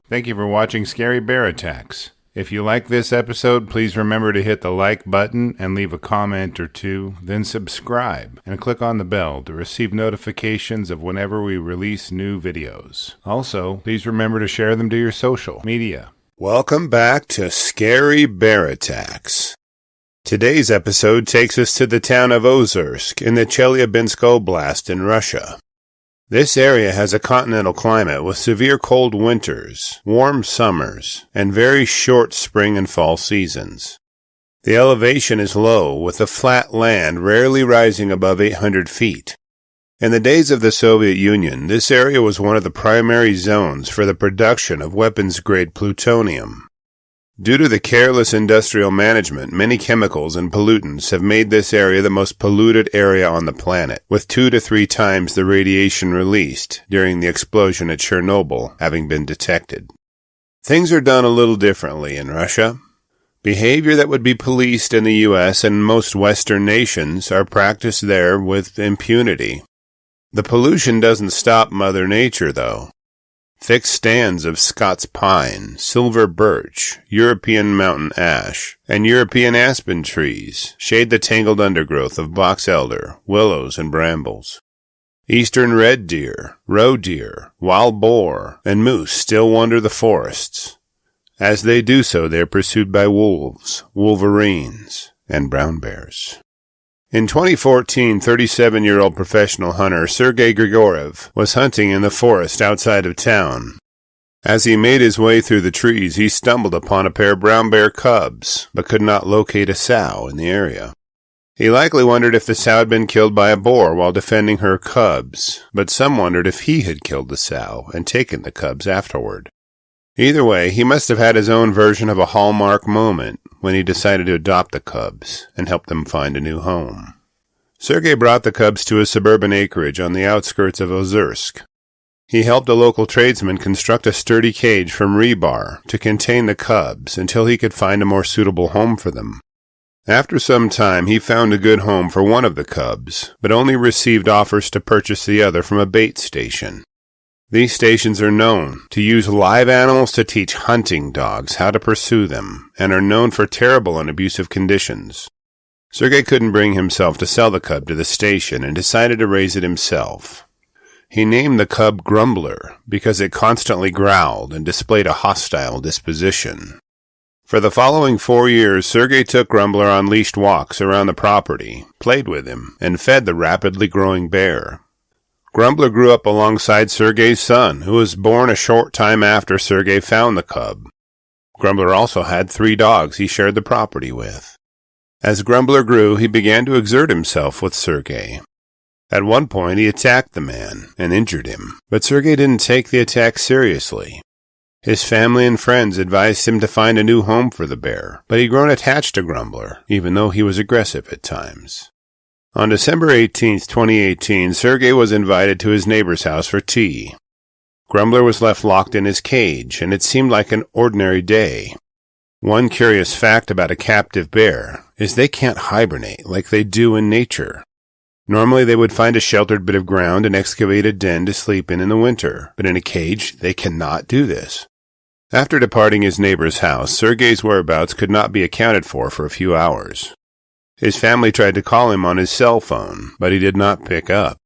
Thank you for watching Scary Bear Attacks. If you like this episode, please remember to hit the like button and leave a comment or two, then subscribe and click on the bell to receive notifications of whenever we release new videos. Also, please remember to share them to your social media. Welcome back to Scary Bear Attacks. Today's episode takes us to the town of Ozersk in the Chelyabinsk Oblast in Russia. This area has a continental climate with severe cold winters, warm summers, and very short spring and fall seasons. The elevation is low, with the flat land rarely rising above 800 feet. In the days of the Soviet Union, this area was one of the primary zones for the production of weapons-grade plutonium. Due to the careless industrial management, many chemicals and pollutants have made this area the most polluted area on the planet, with 2 to 3 times the radiation released during the explosion at Chernobyl having been detected. Things are done a little differently in Russia. Behavior that would be policed in the U.S. and most Western nations are practiced there with impunity. The pollution doesn't stop Mother Nature, though. Thick stands of Scots pine, silver birch, European mountain ash, and European aspen trees shade the tangled undergrowth of box elder, willows, and brambles. Eastern red deer, roe deer, wild boar, and moose still wander the forests. As they do so, they are pursued by wolves, wolverines, and brown bears. In 2014, 37-year-old professional hunter Sergei Grigoriev was hunting in the forest outside of town. As he made his way through the trees, he stumbled upon a pair of brown bear cubs, but could not locate a sow in the area. He likely wondered if the sow had been killed by a boar while defending her cubs, but some wondered if he had killed the sow and taken the cubs afterward. Either way, he must have had his own version of a hallmark moment when he decided to adopt the cubs and help them find a new home. Sergei brought the cubs to a suburban acreage on the outskirts of Ozersk. He helped a local tradesman construct a sturdy cage from rebar to contain the cubs until he could find a more suitable home for them. After some time, he found a good home for one of the cubs, but only received offers to purchase the other from a bait station. These stations are known to use live animals to teach hunting dogs how to pursue them, and are known for terrible and abusive conditions. Sergei couldn't bring himself to sell the cub to the station and decided to raise it himself. He named the cub Grumbler because it constantly growled and displayed a hostile disposition. For the following 4 years, Sergei took Grumbler on leashed walks around the property, played with him, and fed the rapidly growing bear. Grumbler grew up alongside Sergei's son, who was born a short time after Sergei found the cub. Grumbler also had 3 dogs he shared the property with. As Grumbler grew, he began to exert himself with Sergei. At one point, he attacked the man and injured him, but Sergei didn't take the attack seriously. His family and friends advised him to find a new home for the bear, but he'd grown attached to Grumbler, even though he was aggressive at times. On December 18, 2018, Sergei was invited to his neighbor's house for tea. Grumbler was left locked in his cage, and it seemed like an ordinary day. One curious fact about a captive bear is they can't hibernate like they do in nature. Normally they would find a sheltered bit of ground and excavate a den to sleep in the winter, but in a cage they cannot do this. After departing his neighbor's house, Sergei's whereabouts could not be accounted for a few hours. His family tried to call him on his cell phone, but he did not pick up.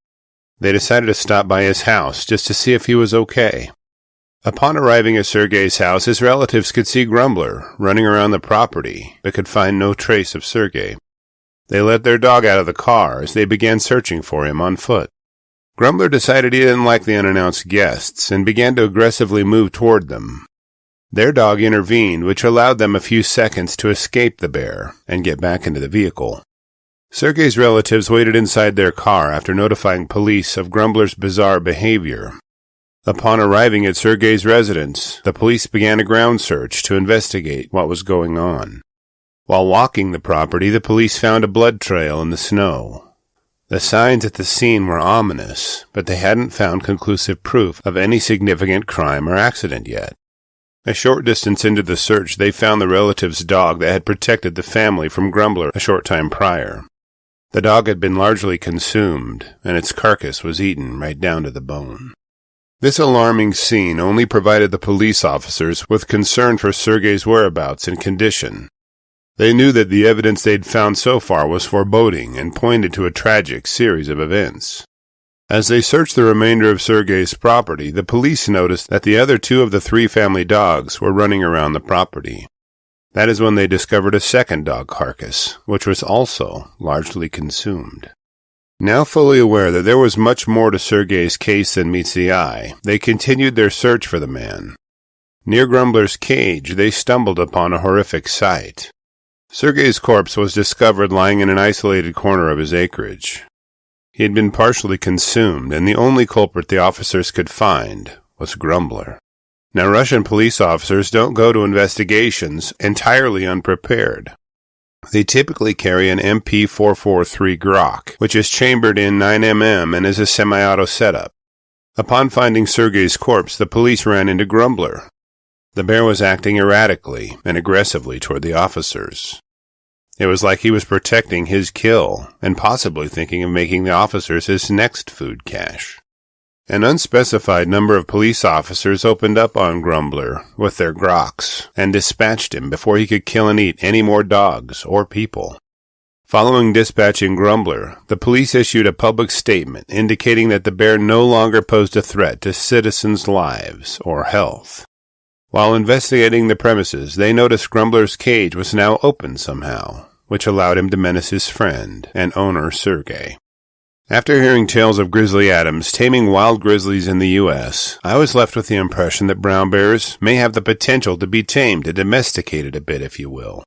They decided to stop by his house just to see if he was okay. Upon arriving at Sergei's house, his relatives could see Grumbler running around the property, but could find no trace of Sergei. They let their dog out of the car as they began searching for him on foot. Grumbler decided he didn't like the unannounced guests and began to aggressively move toward them. Their dog intervened, which allowed them a few seconds to escape the bear and get back into the vehicle. Sergei's relatives waited inside their car after notifying police of Grumbler's bizarre behavior. Upon arriving at Sergei's residence, the police began a ground search to investigate what was going on. While walking the property, the police found a blood trail in the snow. The signs at the scene were ominous, but they hadn't found conclusive proof of any significant crime or accident yet. A short distance into the search, they found the relative's dog that had protected the family from Grumbler a short time prior. The dog had been largely consumed, and its carcass was eaten right down to the bone. This alarming scene only provided the police officers with concern for Sergei's whereabouts and condition. They knew that the evidence they'd found so far was foreboding and pointed to a tragic series of events. As they searched the remainder of Sergei's property, the police noticed that the other two of the three family dogs were running around the property. That is when they discovered a second dog carcass, which was also largely consumed. Now fully aware that there was much more to Sergei's case than meets the eye, they continued their search for the man. Near Grumbler's cage, they stumbled upon a horrific sight. Sergei's corpse was discovered lying in an isolated corner of his acreage. He had been partially consumed, and the only culprit the officers could find was Grumbler. Now, Russian police officers don't go to investigations entirely unprepared. They typically carry an MP443 Grok, which is chambered in 9mm and is a semi-auto setup. Upon finding Sergei's corpse, the police ran into Grumbler. The bear was acting erratically and aggressively toward the officers. It was like he was protecting his kill and possibly thinking of making the officers his next food cache. An unspecified number of police officers opened up on Grumbler with their Groks and dispatched him before he could kill and eat any more dogs or people. Following dispatching Grumbler, the police issued a public statement indicating that the bear no longer posed a threat to citizens' lives or health. While investigating the premises, they noticed Grumbler's cage was now open somehow, which allowed him to menace his friend and owner Sergei. After hearing tales of Grizzly Adams taming wild grizzlies in the U.S., I was left with the impression that brown bears may have the potential to be tamed and domesticated a bit, if you will.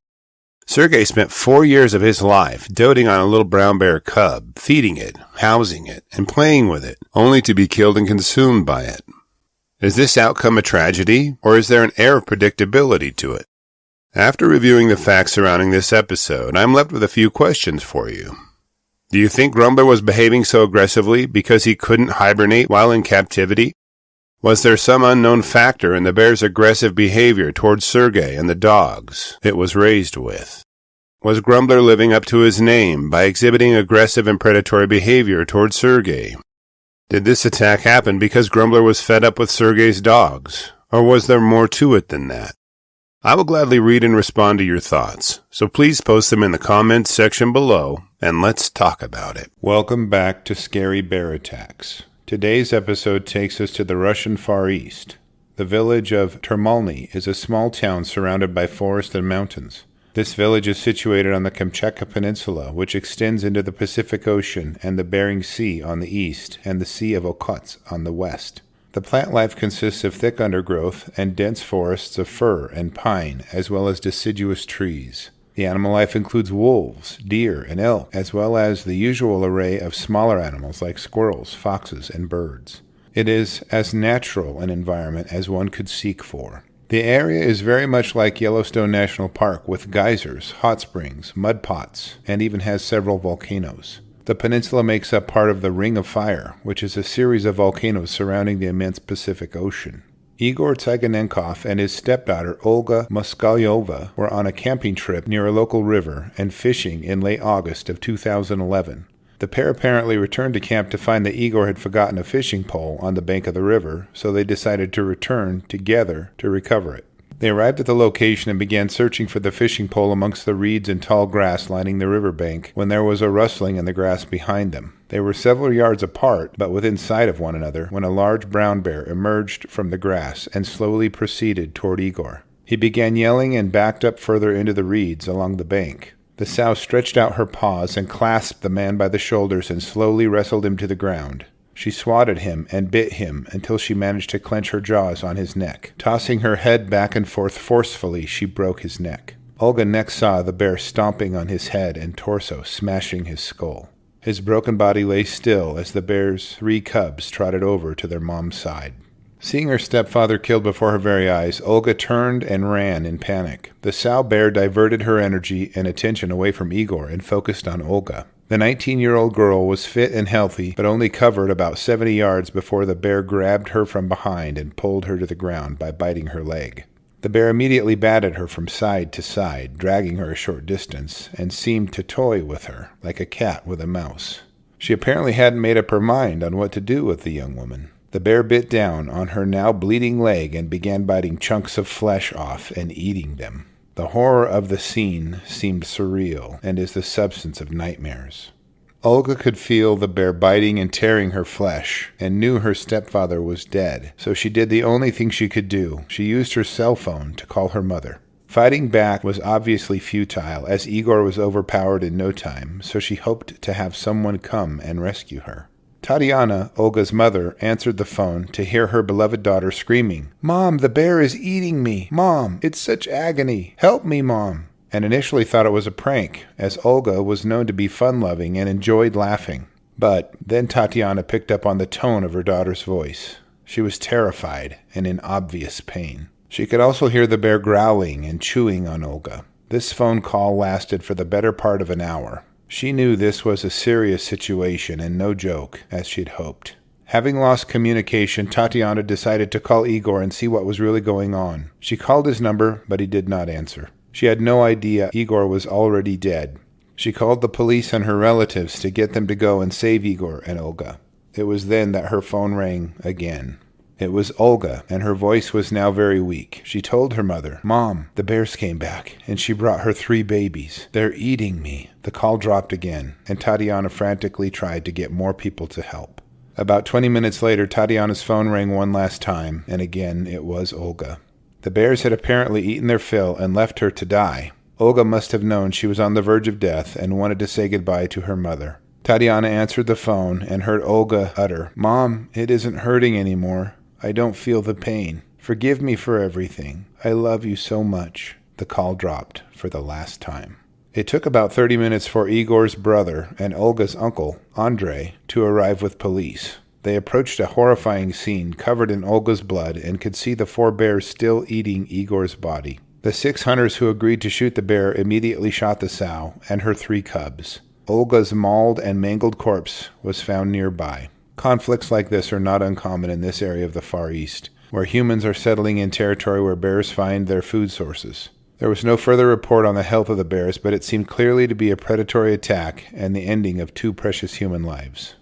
Sergei spent 4 years of his life doting on a little brown bear cub, feeding it, housing it, and playing with it, only to be killed and consumed by it. Is this outcome a tragedy, or is there an air of predictability to it? After reviewing the facts surrounding this episode, I'm left with a few questions for you. Do you think Grumbler was behaving so aggressively because he couldn't hibernate while in captivity? Was there some unknown factor in the bear's aggressive behavior towards Sergei and the dogs it was raised with? Was Grumbler living up to his name by exhibiting aggressive and predatory behavior towards Sergei? Did this attack happen because Grumbler was fed up with Sergei's dogs, or was there more to it than that? I will gladly read and respond to your thoughts, so please post them in the comments section below, and let's talk about it. Welcome back to Scary Bear Attacks. Today's episode takes us to the Russian Far East. The village of Termalny is a small town surrounded by forest and mountains. This village is situated on the Kamchatka Peninsula, which extends into the Pacific Ocean and the Bering Sea on the east and the Sea of Okhotsk on the west. The plant life consists of thick undergrowth and dense forests of fir and pine, as well as deciduous trees. The animal life includes wolves, deer, and elk, as well as the usual array of smaller animals like squirrels, foxes, and birds. It is as natural an environment as one could seek for. The area is very much like Yellowstone National Park, with geysers, hot springs, mud pots, and even has several volcanoes. The peninsula makes up part of the Ring of Fire, which is a series of volcanoes surrounding the immense Pacific Ocean. Igor Tsyganenkov and his stepdaughter Olga Moskalyova were on a camping trip near a local river and fishing in late August of 2011. The pair apparently returned to camp to find that Igor had forgotten a fishing pole on the bank of the river, so they decided to return together to recover it. They arrived at the location and began searching for the fishing pole amongst the reeds and tall grass lining the riverbank when there was a rustling in the grass behind them. They were several yards apart, but within sight of one another, when a large brown bear emerged from the grass and slowly proceeded toward Igor. He began yelling and backed up further into the reeds along the bank. The sow stretched out her paws and clasped the man by the shoulders and slowly wrestled him to the ground. She swatted him and bit him until she managed to clench her jaws on his neck. Tossing her head back and forth forcefully, she broke his neck. Olga next saw the bear stomping on his head and torso, smashing his skull. His broken body lay still as the bear's 3 cubs trotted over to their mom's side. Seeing her stepfather killed before her very eyes, Olga turned and ran in panic. The sow bear diverted her energy and attention away from Igor and focused on Olga. The 19-year-old girl was fit and healthy, but only covered about 70 yards before the bear grabbed her from behind and pulled her to the ground by biting her leg. The bear immediately batted her from side to side, dragging her a short distance, and seemed to toy with her, like a cat with a mouse. She apparently hadn't made up her mind on what to do with the young woman. The bear bit down on her now bleeding leg and began biting chunks of flesh off and eating them. The horror of the scene seemed surreal and is the substance of nightmares. Olga could feel the bear biting and tearing her flesh and knew her stepfather was dead, so she did the only thing she could do. She used her cell phone to call her mother. Fighting back was obviously futile, as Igor was overpowered in no time, so she hoped to have someone come and rescue her. Tatiana, Olga's mother, answered the phone to hear her beloved daughter screaming, "Mom, the bear is eating me! Mom, it's such agony! Help me, Mom!" And initially thought it was a prank, as Olga was known to be fun-loving and enjoyed laughing. But then Tatiana picked up on the tone of her daughter's voice. She was terrified and in obvious pain. She could also hear the bear growling and chewing on Olga. This phone call lasted for the better part of an hour. She knew this was a serious situation and no joke, as she'd hoped. Having lost communication, Tatiana decided to call Igor and see what was really going on. She called his number, but he did not answer. She had no idea Igor was already dead. She called the police and her relatives to get them to go and save Igor and Olga. It was then that her phone rang again. It was Olga, and her voice was now very weak. She told her mother, "Mom, the bears came back, and she brought her 3 babies. They're eating me." The call dropped again, and Tatiana frantically tried to get more people to help. About 20 minutes later, Tatiana's phone rang one last time, and again it was Olga. The bears had apparently eaten their fill and left her to die. Olga must have known she was on the verge of death and wanted to say goodbye to her mother. Tatiana answered the phone and heard Olga utter, "Mom, it isn't hurting anymore. I don't feel the pain. Forgive me for everything. I love you so much." The call dropped for the last time. It took about 30 minutes for Igor's brother and Olga's uncle, Andrei, to arrive with police. They approached a horrifying scene covered in Olga's blood and could see the 4 bears still eating Igor's body. The 6 hunters who agreed to shoot the bear immediately shot the sow and her 3 cubs. Olga's mauled and mangled corpse was found nearby. Conflicts like this are not uncommon in this area of the Far East, where humans are settling in territory where bears find their food sources. There was no further report on the health of the bears, but it seemed clearly to be a predatory attack and the ending of 2 precious human lives.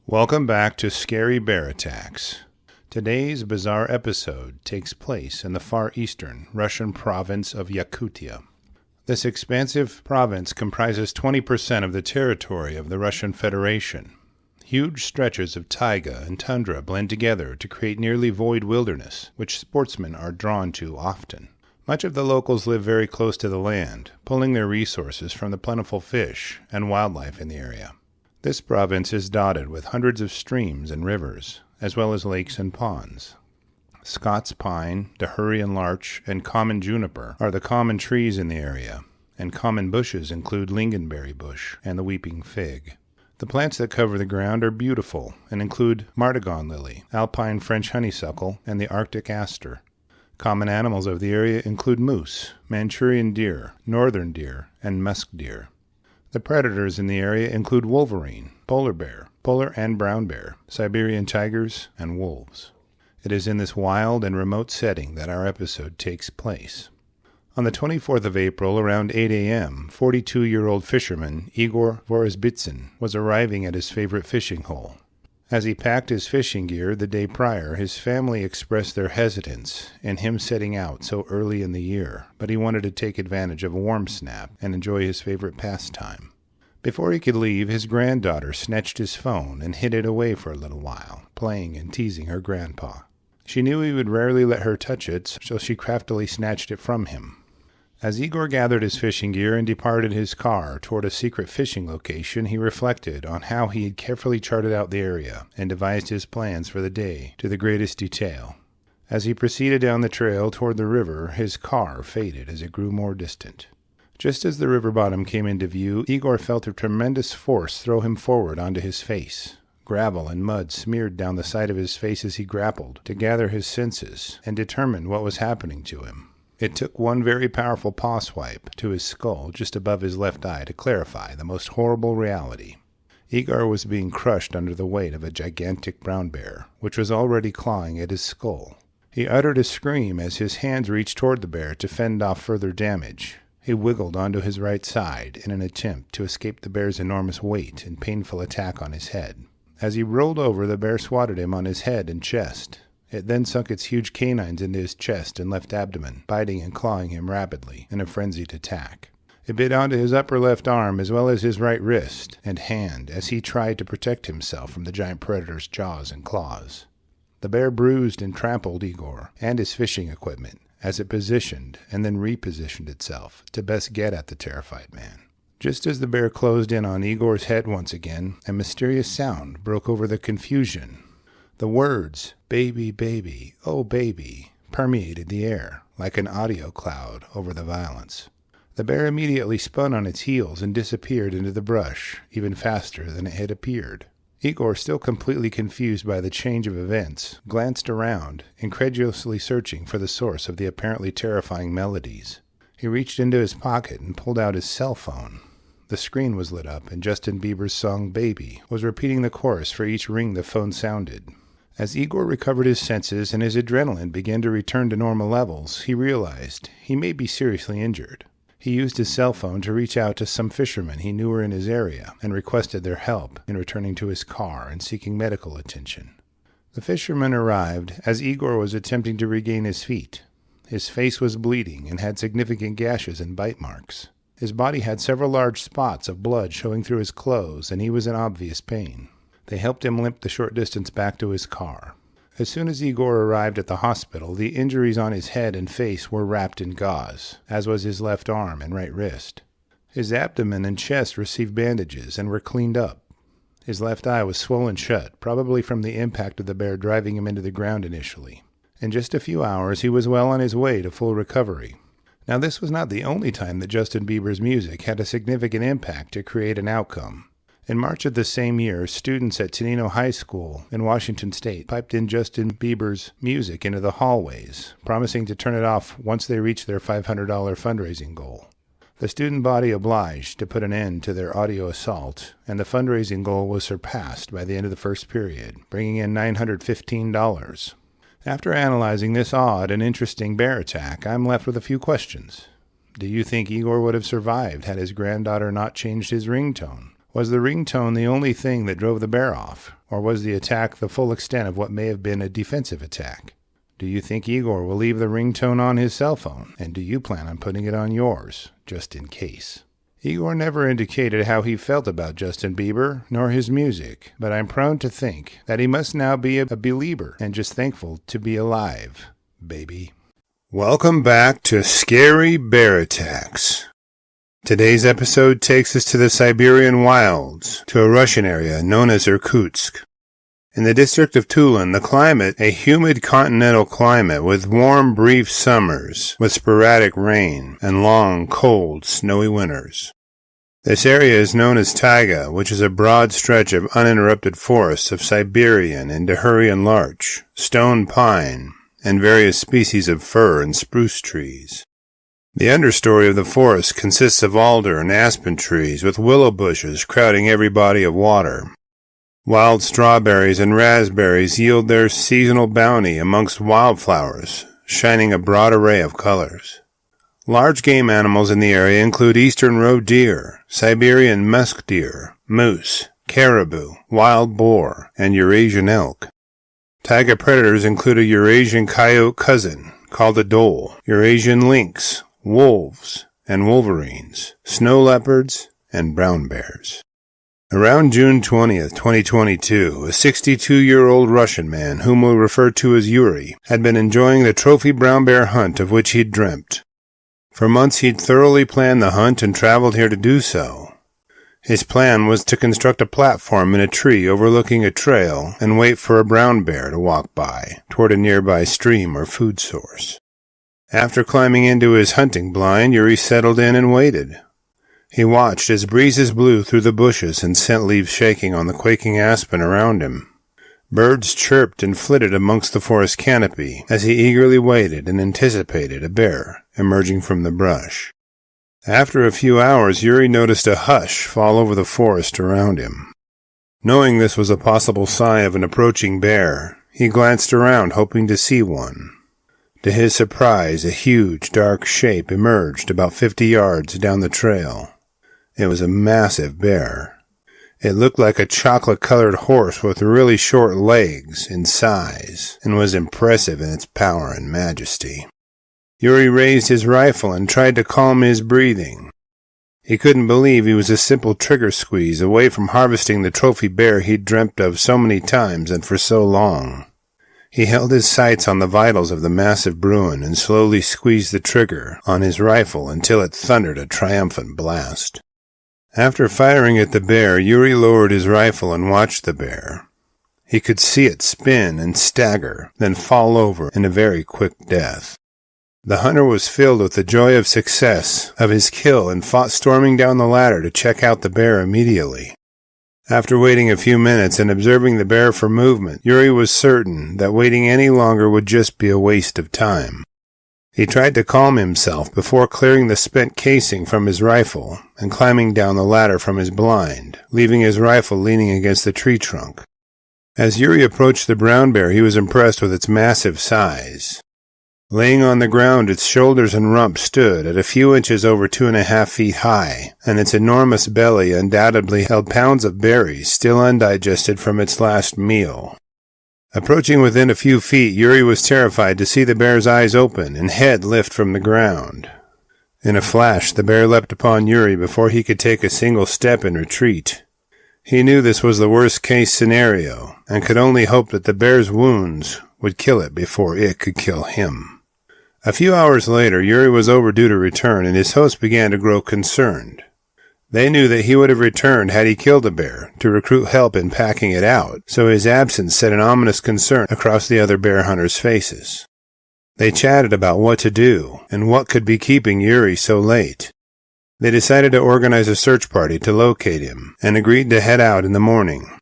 Welcome back to Scary Bear Attacks. Today's bizarre episode takes place in the far eastern Russian province of Yakutia. This expansive province comprises 20% of the territory of the Russian Federation. Huge stretches of taiga and tundra blend together to create nearly void wilderness, which sportsmen are drawn to often. Much of the locals live very close to the land, pulling their resources from the plentiful fish and wildlife in the area. This province is dotted with hundreds of streams and rivers, as well as lakes and ponds. Scots pine, the Hurrian larch, and common juniper are the common trees in the area, and common bushes include lingonberry bush and the weeping fig. The plants that cover the ground are beautiful and include martagon lily, alpine French honeysuckle, and the Arctic aster. Common animals of the area include moose, Manchurian deer, northern deer, and musk deer. The predators in the area include wolverine, polar bear, polar and brown bear, Siberian tigers, and wolves. It is in this wild and remote setting that our episode takes place. On the 24th of April, around 8 a.m., 42-year-old fisherman Igor Vorizbitsin was arriving at his favorite fishing hole. As he packed his fishing gear the day prior, his family expressed their hesitance in him setting out so early in the year, but he wanted to take advantage of a warm snap and enjoy his favorite pastime. Before he could leave, his granddaughter snatched his phone and hid it away for a little while, playing and teasing her grandpa. She knew he would rarely let her touch it, so she craftily snatched it from him. As Igor gathered his fishing gear and departed his car toward a secret fishing location, he reflected on how he had carefully charted out the area and devised his plans for the day to the greatest detail. As he proceeded down the trail toward the river, his car faded as it grew more distant. Just as the river bottom came into view, Igor felt a tremendous force throw him forward onto his face. Gravel and mud smeared down the side of his face as he grappled to gather his senses and determine what was happening to him. It took one very powerful paw swipe to his skull just above his left eye to clarify the most horrible reality. Igor was being crushed under the weight of a gigantic brown bear, which was already clawing at his skull. He uttered a scream as his hands reached toward the bear to fend off further damage. He wiggled onto his right side in an attempt to escape the bear's enormous weight and painful attack on his head. As he rolled over, the bear swatted him on his head and chest. It then sunk its huge canines into his chest and left abdomen, biting and clawing him rapidly in a frenzied attack. It bit onto his upper left arm as well as his right wrist and hand as he tried to protect himself from the giant predator's jaws and claws. The bear bruised and trampled Igor and his fishing equipment as it positioned and then repositioned itself to best get at the terrified man. Just as the bear closed in on Igor's head once again, a mysterious sound broke over the confusion. The words, "baby, baby, oh baby," permeated the air like an audio cloud over the violence. The bear immediately spun on its heels and disappeared into the brush, even faster than it had appeared. Igor, still completely confused by the change of events, glanced around, incredulously searching for the source of the apparently terrifying melodies. He reached into his pocket and pulled out his cell phone. The screen was lit up, and Justin Bieber's song "Baby" was repeating the chorus for each ring the phone sounded. As Igor recovered his senses and his adrenaline began to return to normal levels, he realized he may be seriously injured. He used his cell phone to reach out to some fishermen he knew were in his area and requested their help in returning to his car and seeking medical attention. The fishermen arrived as Igor was attempting to regain his feet. His face was bleeding and had significant gashes and bite marks. His body had several large spots of blood showing through his clothes, and he was in obvious pain. They helped him limp the short distance back to his car. As soon as Igor arrived at the hospital, the injuries on his head and face were wrapped in gauze, as was his left arm and right wrist. His abdomen and chest received bandages and were cleaned up. His left eye was swollen shut, probably from the impact of the bear driving him into the ground initially. In just a few hours, he was well on his way to full recovery. Now, this was not the only time that Justin Bieber's music had a significant impact to create an outcome. In March of the same year, students at Tenino High School in Washington State piped in Justin Bieber's music into the hallways, promising to turn it off once they reached their $500 fundraising goal. The student body obliged to put an end to their audio assault, and the fundraising goal was surpassed by the end of the first period, bringing in $915. After analyzing this odd and interesting bear attack, I'm left with a few questions. Do you think Igor would have survived had his granddaughter not changed his ringtone? Was the ringtone the only thing that drove the bear off, or was the attack the full extent of what may have been a defensive attack? Do you think Igor will leave the ringtone on his cell phone, and do you plan on putting it on yours, just in case? Igor never indicated how he felt about Justin Bieber, nor his music, but I'm prone to think that he must now be a believer and just thankful to be alive, baby. Welcome back to Scary Bear Attacks. Today's episode takes us to the Siberian wilds, to a Russian area known as Irkutsk. In the district of Tulin, the climate, a humid continental climate with warm, brief summers, with sporadic rain, and long, cold, snowy winters. This area is known as taiga, which is a broad stretch of uninterrupted forests of Siberian and Dahurian larch, stone pine, and various species of fir and spruce trees. The understory of the forest consists of alder and aspen trees with willow bushes crowding every body of water. Wild strawberries and raspberries yield their seasonal bounty amongst wildflowers, shining a broad array of colors. Large game animals in the area include eastern roe deer, Siberian musk deer, moose, caribou, wild boar, and Eurasian elk. Taiga predators include a Eurasian coyote cousin, called the dhole, Eurasian lynx, wolves, and wolverines, snow leopards, and brown bears. Around June 20th, 2022, a 62-year-old Russian man, whom we'll refer to as Yuri, had been enjoying the trophy brown bear hunt of which he'd dreamt. For months he'd thoroughly planned the hunt and traveled here to do so. His plan was to construct a platform in a tree overlooking a trail and wait for a brown bear to walk by, toward a nearby stream or food source. After climbing into his hunting blind, Yuri settled in and waited. He watched as breezes blew through the bushes and sent leaves shaking on the quaking aspen around him. Birds chirped and flitted amongst the forest canopy as he eagerly waited and anticipated a bear emerging from the brush. After a few hours, Yuri noticed a hush fall over the forest around him. Knowing this was a possible sign of an approaching bear, he glanced around hoping to see one. To his surprise, a huge, dark shape emerged about 50 yards down the trail. It was a massive bear. It looked like a chocolate-colored horse with really short legs in size, and was impressive in its power and majesty. Yuri raised his rifle and tried to calm his breathing. He couldn't believe he was a simple trigger squeeze away from harvesting the trophy bear he'd dreamt of so many times and for so long. He held his sights on the vitals of the massive Bruin and slowly squeezed the trigger on his rifle until it thundered a triumphant blast. After firing at the bear, Yuri lowered his rifle and watched the bear. He could see it spin and stagger, then fall over in a very quick death. The hunter was filled with the joy of success of his kill and fought storming down the ladder to check out the bear immediately. After waiting a few minutes and observing the bear for movement, Yuri was certain that waiting any longer would just be a waste of time. He tried to calm himself before clearing the spent casing from his rifle and climbing down the ladder from his blind, leaving his rifle leaning against the tree trunk. As Yuri approached the brown bear, he was impressed with its massive size. Laying on the ground, its shoulders and rump stood at a few inches over 2.5 feet high, and its enormous belly undoubtedly held pounds of berries still undigested from its last meal. Approaching within a few feet, Yuri was terrified to see the bear's eyes open and head lift from the ground. In a flash, the bear leapt upon Yuri before he could take a single step in retreat. He knew this was the worst-case scenario, and could only hope that the bear's wounds would kill it before it could kill him. A few hours later, Yuri was overdue to return, and his hosts began to grow concerned. They knew that he would have returned had he killed the bear to recruit help in packing it out, so his absence set an ominous concern across the other bear hunters' faces. They chatted about what to do and what could be keeping Yuri so late. They decided to organize a search party to locate him and agreed to head out in the morning.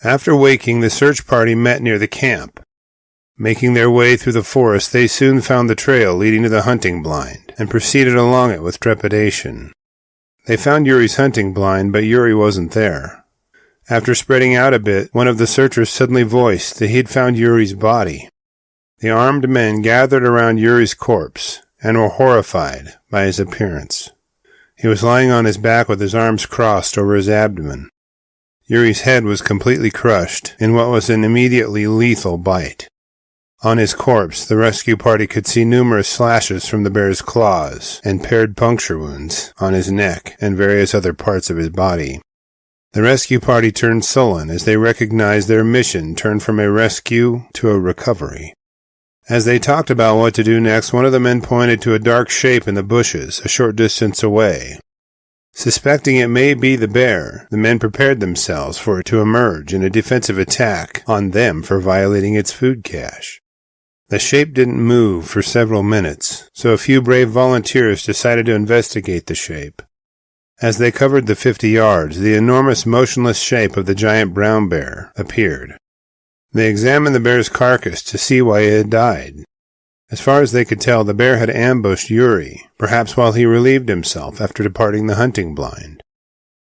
After waking, the search party met near the camp. Making their way through the forest, they soon found the trail leading to the hunting blind and proceeded along it with trepidation. They found Yuri's hunting blind, but Yuri wasn't there. After spreading out a bit, one of the searchers suddenly voiced that he had found Yuri's body. The armed men gathered around Yuri's corpse and were horrified by his appearance. He was lying on his back with his arms crossed over his abdomen. Yuri's head was completely crushed in what was an immediately lethal bite. On his corpse, the rescue party could see numerous slashes from the bear's claws and paired puncture wounds on his neck and various other parts of his body. The rescue party turned sullen as they recognized their mission turned from a rescue to a recovery. As they talked about what to do next, one of the men pointed to a dark shape in the bushes a short distance away. Suspecting it may be the bear, the men prepared themselves for it to emerge in a defensive attack on them for violating its food cache. The shape didn't move for several minutes, so a few brave volunteers decided to investigate the shape. As they covered the 50 yards, the enormous motionless shape of the giant brown bear appeared. They examined the bear's carcass to see why it had died. As far as they could tell, the bear had ambushed Yuri, perhaps while he relieved himself after departing the hunting blind.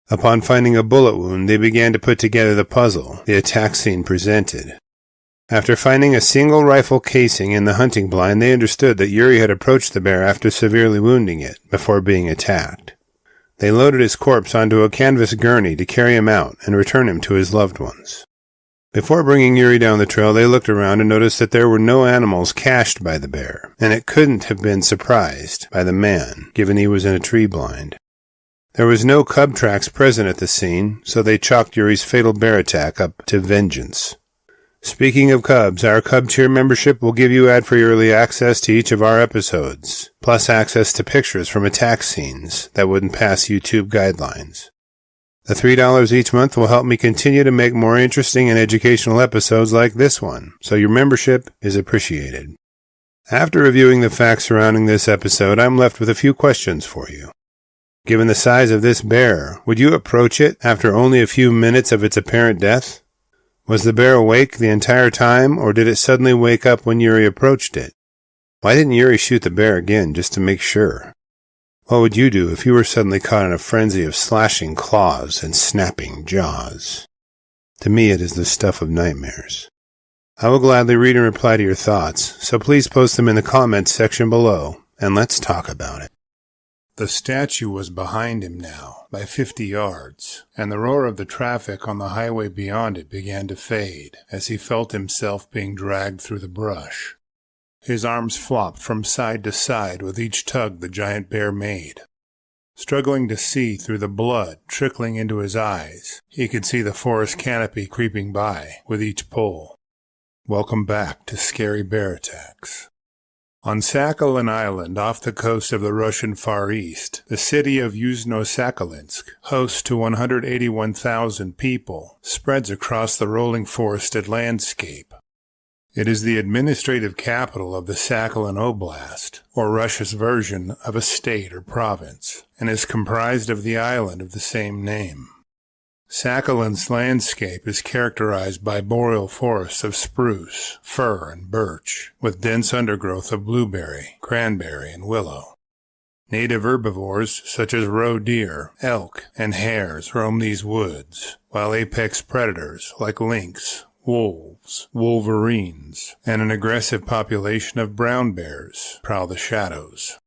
Upon finding a bullet wound, they began to put together the puzzle the attack scene presented. After finding a single rifle casing in the hunting blind, they understood that Yuri had approached the bear after severely wounding it before being attacked. They loaded his corpse onto a canvas gurney to carry him out and return him to his loved ones. Before bringing Yuri down the trail, they looked around and noticed that there were no animals cached by the bear, and it couldn't have been surprised by the man, given he was in a tree blind. There was no cub tracks present at the scene, so they chalked Yuri's fatal bear attack up to vengeance. Speaking of Cubs, our Cub Cheer membership will give you ad-free early access to each of our episodes, plus access to pictures from attack scenes that wouldn't pass YouTube guidelines. The $3 each month will help me continue to make more interesting and educational episodes like this one, so your membership is appreciated. After reviewing the facts surrounding this episode, I'm left with a few questions for you. Given the size of this bear, would you approach it after only a few minutes of its apparent death? Was the bear awake the entire time, or did it suddenly wake up when Yuri approached it? Why didn't Yuri shoot the bear again just to make sure? What would you do if you were suddenly caught in a frenzy of slashing claws and snapping jaws? To me, it is the stuff of nightmares. I will gladly read and reply to your thoughts, so please post them in the comments section below, and let's talk about it. The statue was behind him now, by 50 yards, and the roar of the traffic on the highway beyond it began to fade as he felt himself being dragged through the brush. His arms flopped from side to side with each tug the giant bear made. Struggling to see through the blood trickling into his eyes, he could see the forest canopy creeping by with each pull. Welcome back to Scary Bear Attacks. On Sakhalin Island, off the coast of the Russian Far East, the city of Yuzhno-Sakhalinsk, host to 181,000 people, spreads across the rolling forested landscape. It is the administrative capital of the Sakhalin Oblast, or Russia's version of a state or province, and is comprised of the island of the same name. Sakhalin's landscape is characterized by boreal forests of spruce, fir, and birch, with dense undergrowth of blueberry, cranberry, and willow. Native herbivores such as roe deer, elk, and hares roam these woods, while apex predators like lynx, wolves, wolverines, and an aggressive population of brown bears prowl the shadows.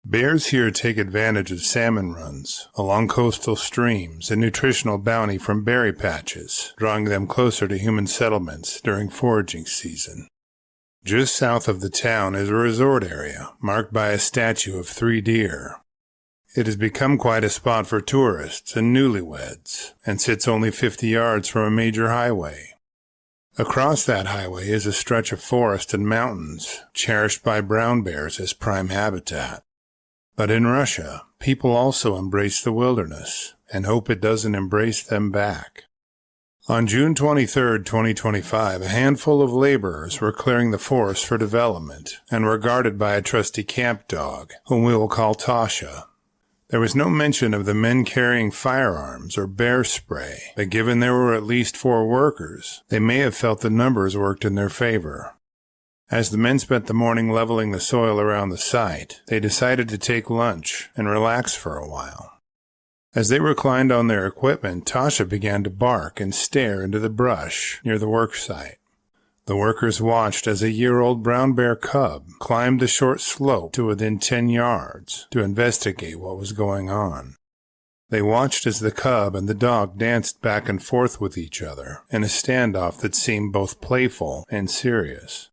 Bears here take advantage of salmon runs along coastal streams and nutritional bounty from berry patches, drawing them closer to human settlements during foraging season. Just south of the town is a resort area marked by a statue of 3 deer. It has become quite a spot for tourists and newlyweds, and sits only 50 yards from a major highway. Across that highway is a stretch of forest and mountains, cherished by brown bears as prime habitat. But in Russia, people also embrace the wilderness and hope it doesn't embrace them back. On June 23, 2025, a handful of laborers were clearing the forest for development and were guarded by a trusty camp dog, whom we will call Tasha. There was no mention of the men carrying firearms or bear spray, but given there were at least 4 workers, they may have felt the numbers worked in their favor. As the men spent the morning leveling the soil around the site, they decided to take lunch and relax for a while. As they reclined on their equipment, Tasha began to bark and stare into the brush near the work site. The workers watched as a year-old brown bear cub climbed the short slope to within 10 yards to investigate what was going on. They watched as the cub and the dog danced back and forth with each other in a standoff that seemed both playful and serious.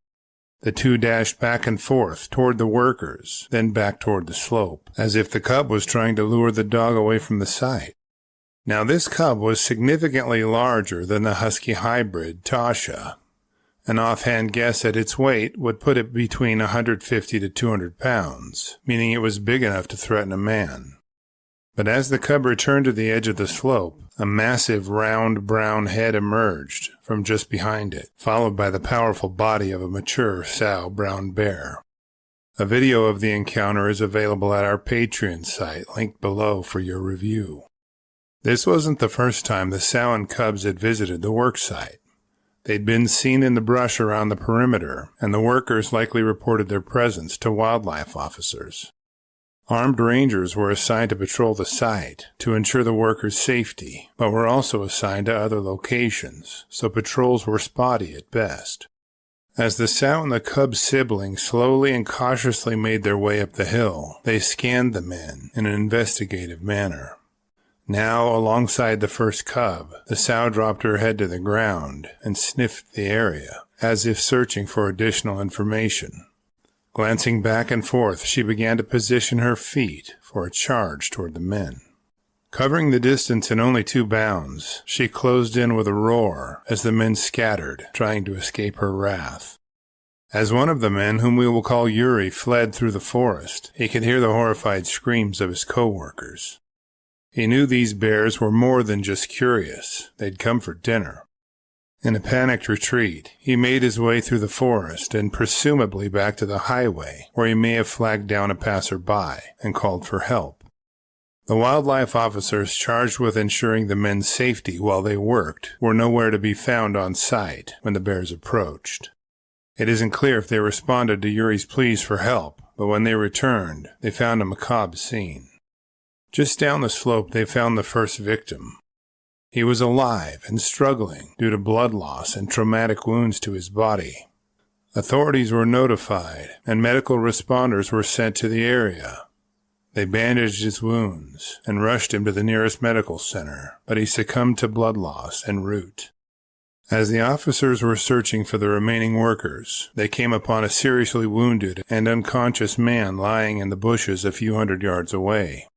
The two dashed back and forth toward the workers, then back toward the slope, as if the cub was trying to lure the dog away from the site. Now this cub was significantly larger than the husky hybrid Tasha. An offhand guess at its weight would put it between 150 to 200 pounds, meaning it was big enough to threaten a man. But as the cub returned to the edge of the slope, a massive round brown head emerged from just behind it, followed by the powerful body of a mature sow brown bear. A video of the encounter is available at our Patreon site, linked below for your review. This wasn't the first time the sow and cubs had visited the work site. They'd been seen in the brush around the perimeter, and the workers likely reported their presence to wildlife officers. Armed rangers were assigned to patrol the site to ensure the workers' safety, but were also assigned to other locations, so patrols were spotty at best. As the sow and the cub siblings slowly and cautiously made their way up the hill, they scanned the men in an investigative manner. Now, alongside the first cub, the sow dropped her head to the ground and sniffed the area, as if searching for additional information. Glancing back and forth, she began to position her feet for a charge toward the men. Covering the distance in only 2 bounds, she closed in with a roar as the men scattered, trying to escape her wrath. As one of the men, whom we will call Yuri, fled through the forest, he could hear the horrified screams of his co-workers. He knew these bears were more than just curious. They'd come for dinner. In a panicked retreat, he made his way through the forest and presumably back to the highway, where he may have flagged down a passerby and called for help. The wildlife officers charged with ensuring the men's safety while they worked were nowhere to be found on site when the bears approached. It isn't clear if they responded to Yuri's pleas for help, but when they returned, they found a macabre scene. Just down the slope, they found the first victim. He was alive and struggling due to blood loss and traumatic wounds to his body. Authorities were notified, and medical responders were sent to the area. They bandaged his wounds and rushed him to the nearest medical center, but he succumbed to blood loss en route. As the officers were searching for the remaining workers, they came upon a seriously wounded and unconscious man lying in the bushes a few hundred yards away.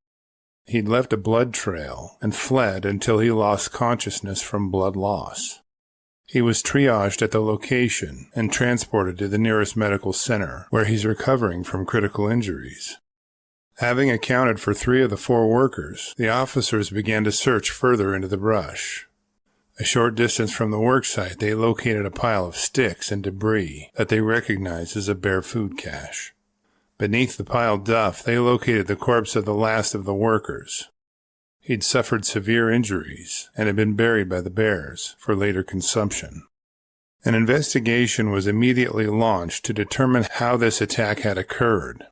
He'd left a blood trail and fled until he lost consciousness from blood loss. He was triaged at the location and transported to the nearest medical center, where he's recovering from critical injuries. Having accounted for 3 of the 4 workers, the officers began to search further into the brush. A short distance from the worksite, they located a pile of sticks and debris that they recognized as a bear food cache. Beneath the piled duff, they located the corpse of the last of the workers. He'd suffered severe injuries and had been buried by the bears for later consumption. An investigation was immediately launched to determine how this attack had occurred.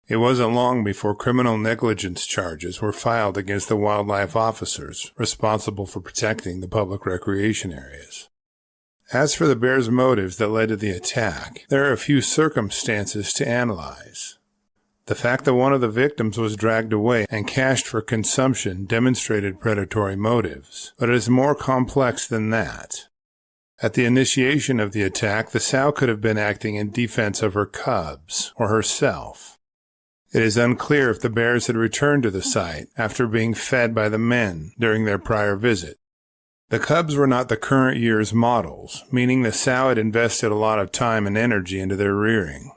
It wasn't long before criminal negligence charges were filed against the wildlife officers responsible for protecting the public recreation areas. As for the bears' motives that led to the attack, there are a few circumstances to analyze. The fact that one of the victims was dragged away and cached for consumption demonstrated predatory motives, but it is more complex than that. At the initiation of the attack, the sow could have been acting in defense of her cubs or herself. It is unclear if the bears had returned to the site after being fed by the men during their prior visit. The cubs were not the current year's models, meaning the sow had invested a lot of time and energy into their rearing.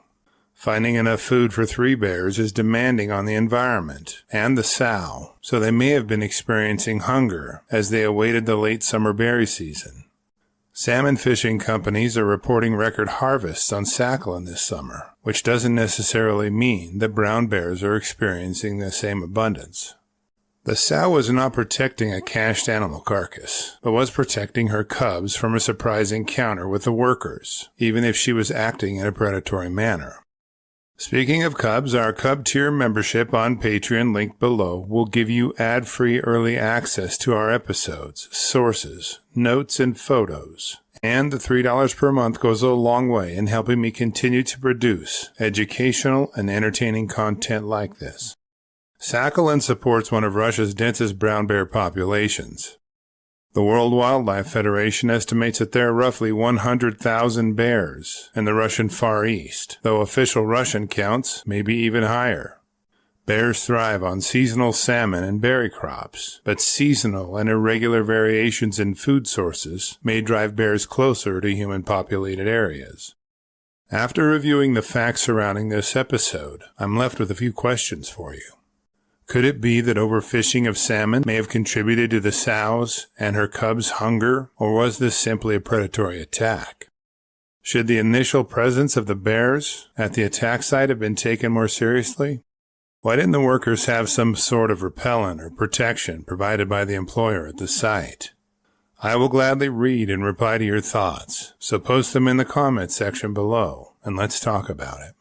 Finding enough food for 3 bears is demanding on the environment and the sow, so they may have been experiencing hunger as they awaited the late summer berry season. Salmon fishing companies are reporting record harvests on Sakhalin this summer, which doesn't necessarily mean that brown bears are experiencing the same abundance. The sow was not protecting a cached animal carcass, but was protecting her cubs from a surprise encounter with the workers, even if she was acting in a predatory manner. Speaking of cubs, our Cub Tier membership on Patreon, linked below, will give you ad-free early access to our episodes, sources, notes, and photos. And the $3 per month goes a long way in helping me continue to produce educational and entertaining content like this. Sakhalin supports one of Russia's densest brown bear populations. The World Wildlife Federation estimates that there are roughly 100,000 bears in the Russian Far East, though official Russian counts may be even higher. Bears thrive on seasonal salmon and berry crops, but seasonal and irregular variations in food sources may drive bears closer to human-populated areas. After reviewing the facts surrounding this episode, I'm left with a few questions for you. Could it be that overfishing of salmon may have contributed to the sow's and her cubs' hunger, or was this simply a predatory attack? Should the initial presence of the bears at the attack site have been taken more seriously? Why didn't the workers have some sort of repellent or protection provided by the employer at the site? I will gladly read and reply to your thoughts, so post them in the comments section below, and let's talk about it.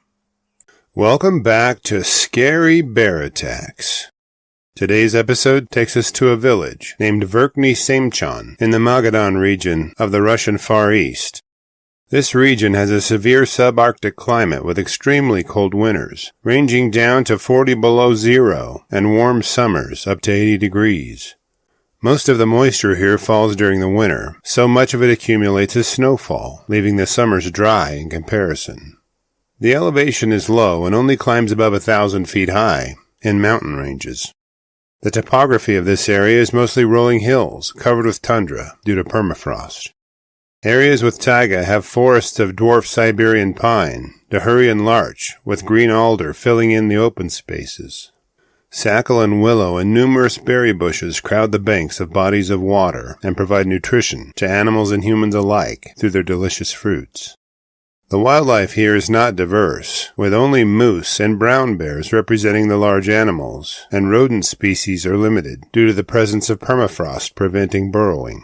Welcome back to Scary Bear Attacks. Today's episode takes us to a village named Verkhny Semchon in the Magadan region of the Russian Far East. This region has a severe subarctic climate with extremely cold winters, ranging down to 40 below zero, and warm summers up to 80 degrees. Most of the moisture here falls during the winter, so much of it accumulates as snowfall, leaving the summers dry in comparison. The elevation is low and only climbs above 1,000 feet high in mountain ranges. The topography of this area is mostly rolling hills covered with tundra due to permafrost. Areas with taiga have forests of dwarf Siberian pine, Dahurian larch, with green alder filling in the open spaces. Sakhalin willow and numerous berry bushes crowd the banks of bodies of water and provide nutrition to animals and humans alike through their delicious fruits. The wildlife here is not diverse, with only moose and brown bears representing the large animals, and rodent species are limited due to the presence of permafrost preventing burrowing.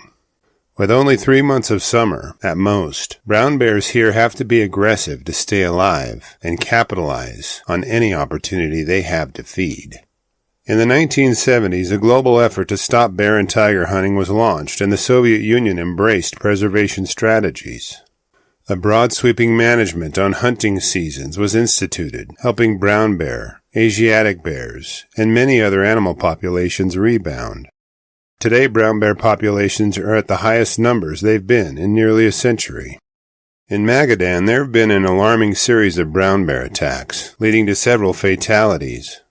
With only 3 months of summer, at most, brown bears here have to be aggressive to stay alive and capitalize on any opportunity they have to feed. In the 1970s, a global effort to stop bear and tiger hunting was launched, and the Soviet Union embraced preservation strategies. A broad sweeping management on hunting seasons was instituted, helping brown bear, Asiatic bears, and many other animal populations rebound. Today, brown bear populations are at the highest numbers they've been in nearly a century. In Magadan, there have been an alarming series of brown bear attacks, leading to several fatalities.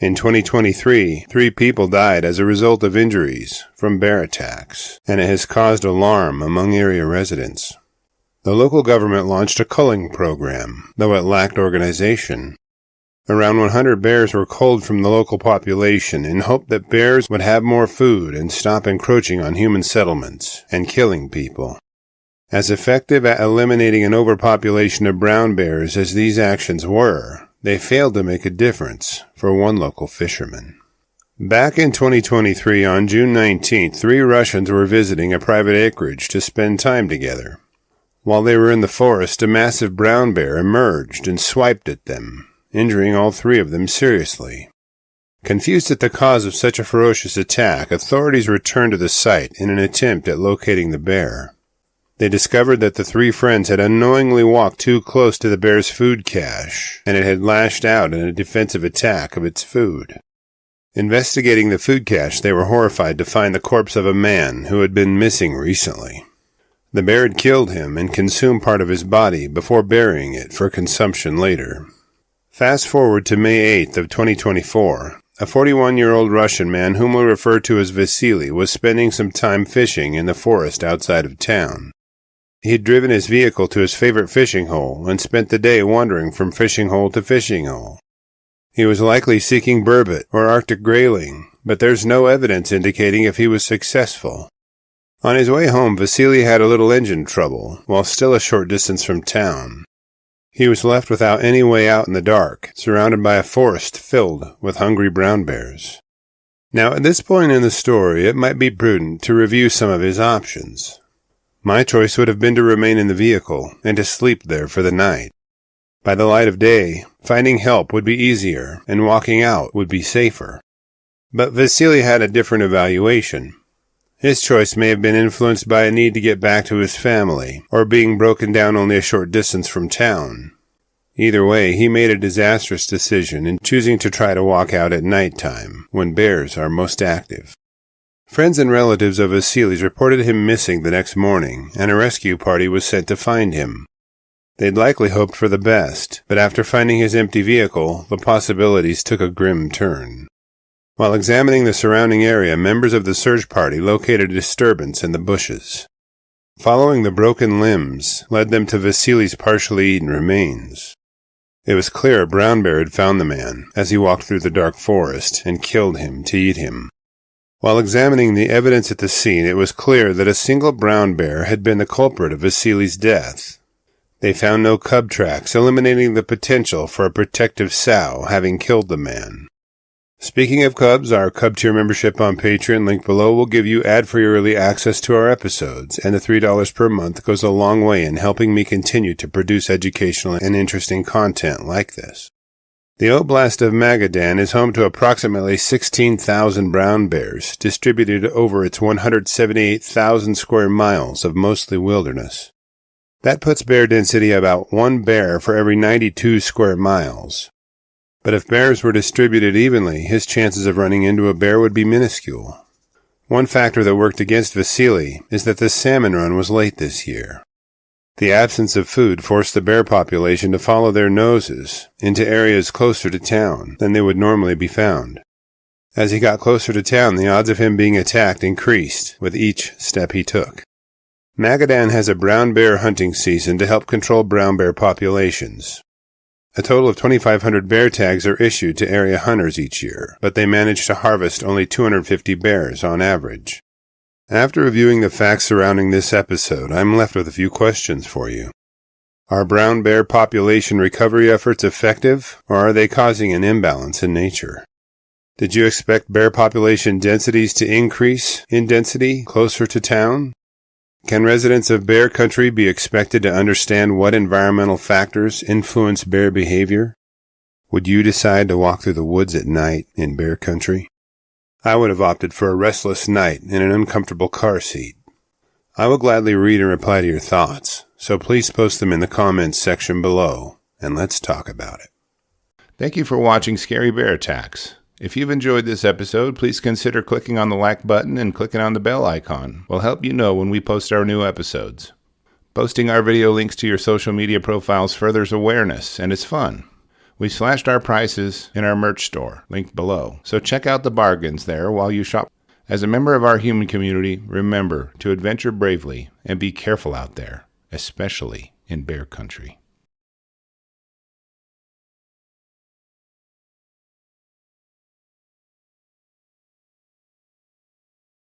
In 2023, 3 people died as a result of injuries from bear attacks, and it has caused alarm among area residents. The local government launched a culling program, though it lacked organization. Around 100 bears were culled from the local population in hope that bears would have more food and stop encroaching on human settlements and killing people. As effective at eliminating an overpopulation of brown bears as these actions were, they failed to make a difference for one local fisherman. Back in 2023, on June 19th, 3 Russians were visiting a private acreage to spend time together. While they were in the forest, a massive brown bear emerged and swiped at them, injuring all 3 of them seriously. Confused at the cause of such a ferocious attack, authorities returned to the site in an attempt at locating the bear. They discovered that the 3 friends had unknowingly walked too close to the bear's food cache, and it had lashed out in a defensive attack of its food. Investigating the food cache, they were horrified to find the corpse of a man who had been missing recently. The bear had killed him and consumed part of his body before burying it for consumption later. Fast forward to May 8th of 2024. A 41-year-old Russian man whom we refer to as Vasily was spending some time fishing in the forest outside of town. He had driven his vehicle to his favorite fishing hole and spent the day wandering from fishing hole to fishing hole. He was likely seeking burbot or Arctic grayling, but there's no evidence indicating if he was successful. On his way home, Vasily had a little engine trouble while still a short distance from town. He was left without any way out in the dark, surrounded by a forest filled with hungry brown bears. Now, at this point in the story, it might be prudent to review some of his options. My choice would have been to remain in the vehicle and to sleep there for the night. By the light of day, finding help would be easier and walking out would be safer. But Vasily had a different evaluation. His choice may have been influenced by a need to get back to his family or being broken down only a short distance from town. Either way, he made a disastrous decision in choosing to try to walk out at night time when bears are most active. Friends and relatives of Vasily's reported him missing the next morning, and a rescue party was sent to find him. They'd likely hoped for the best, but after finding his empty vehicle, the possibilities took a grim turn. While examining the surrounding area, members of the search party located a disturbance in the bushes. Following the broken limbs led them to Vasily's partially eaten remains. It was clear a brown bear had found the man as he walked through the dark forest and killed him to eat him. While examining the evidence at the scene, it was clear that a single brown bear had been the culprit of Vasily's death. They found no cub tracks, eliminating the potential for a protective sow having killed the man. Speaking of cubs, our Cub Tier membership on Patreon, linked below, will give you ad-free early access to our episodes, and the $3 per month goes a long way in helping me continue to produce educational and interesting content like this. The Oblast of Magadan is home to approximately 16,000 brown bears, distributed over its 178,000 square miles of mostly wilderness. That puts bear density about 1 bear for every 92 square miles. But if bears were distributed evenly, his chances of running into a bear would be minuscule. One factor that worked against Vasily is that the salmon run was late this year. The absence of food forced the bear population to follow their noses into areas closer to town than they would normally be found. As he got closer to town, the odds of him being attacked increased with each step he took. Magadan has a brown bear hunting season to help control brown bear populations. A total of 2,500 bear tags are issued to area hunters each year, but they manage to harvest only 250 bears on average. After reviewing the facts surrounding this episode, I'm left with a few questions for you. Are brown bear population recovery efforts effective, or are they causing an imbalance in nature? Did you expect bear population densities to increase in density closer to town? Can residents of bear country be expected to understand what environmental factors influence bear behavior? Would you decide to walk through the woods at night in bear country? I would have opted for a restless night in an uncomfortable car seat. I will gladly read and reply to your thoughts, so please post them in the comments section below, and let's talk about it. Thank you for watching Scary Bear Attacks. If you've enjoyed this episode, please consider clicking on the like button and clicking on the bell icon. We'll help you know when we post our new episodes. Posting our video links to your social media profiles furthers awareness, and it's fun. We slashed our prices in our merch store, linked below, so check out the bargains there while you shop. As a member of our human community, remember to adventure bravely and be careful out there, especially in bear country.